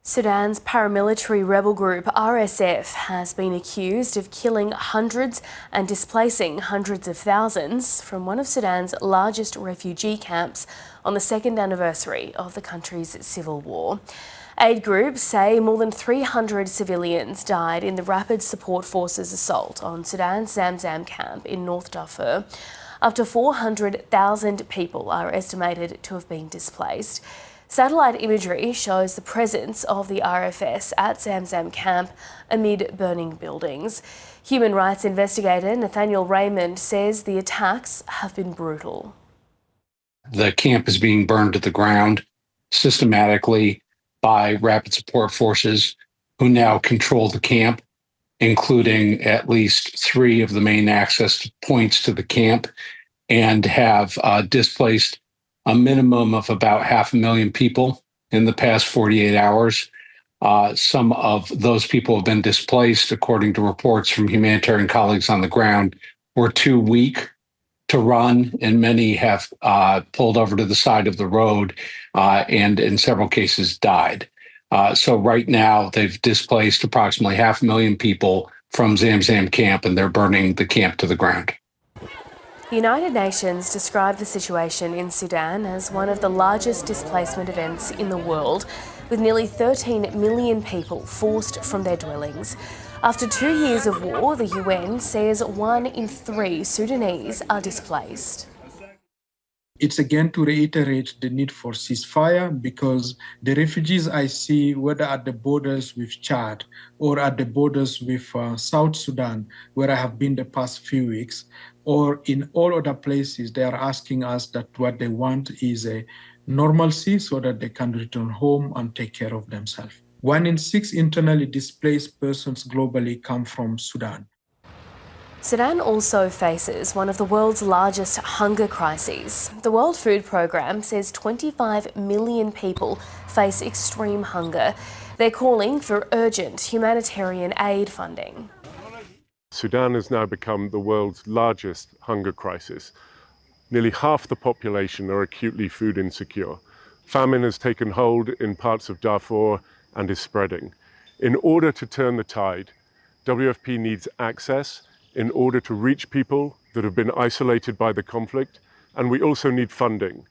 Sudan's paramilitary rebel group RSF has been accused of killing hundreds and displacing hundreds of thousands from one of Sudan's largest refugee camps on the second anniversary of the country's civil war. Aid groups say more than 300 civilians died in the Rapid Support Forces assault on Sudan's Zamzam camp in North Darfur. Up to 400,000 people are estimated to have been displaced. Satellite imagery shows the presence of the RFS at Zamzam camp amid burning buildings. Human rights investigator Nathaniel Raymond says the attacks have been brutal. The camp is being burned to the ground systematically by Rapid Support Forces, who now control the camp, including at least 3 of the main access points to the camp, and have displaced a minimum of about 500,000 people in the past 48 hours. Some of those people have been displaced, according to reports from humanitarian colleagues on the ground, were too weak to run, and many have pulled over to the side of the road and in several cases died. So right now they've displaced approximately 500,000 people from Zamzam camp, and they're burning the camp to the ground. The United Nations described the situation in Sudan as one of the largest displacement events in the world, with nearly 13 million people forced from their dwellings. After 2 years of war, the UN says 1 in 3 Sudanese are displaced. It's again to reiterate the need for ceasefire, because the refugees I see, whether at the borders with Chad or at the borders with South Sudan, where I have been the past few weeks, or in all other places, they are asking us that what they want is a normalcy so that they can return home and take care of themselves. 1 in 6 internally displaced persons globally come from Sudan. Sudan also faces one of the world's largest hunger crises. The World Food Programme says 25 million people face extreme hunger. They're calling for urgent humanitarian aid funding. Sudan has now become the world's largest hunger crisis. Nearly half the population are acutely food insecure. Famine has taken hold in parts of Darfur and is spreading. In order to turn the tide, WFP needs access in order to reach people that have been isolated by the conflict, and we also need funding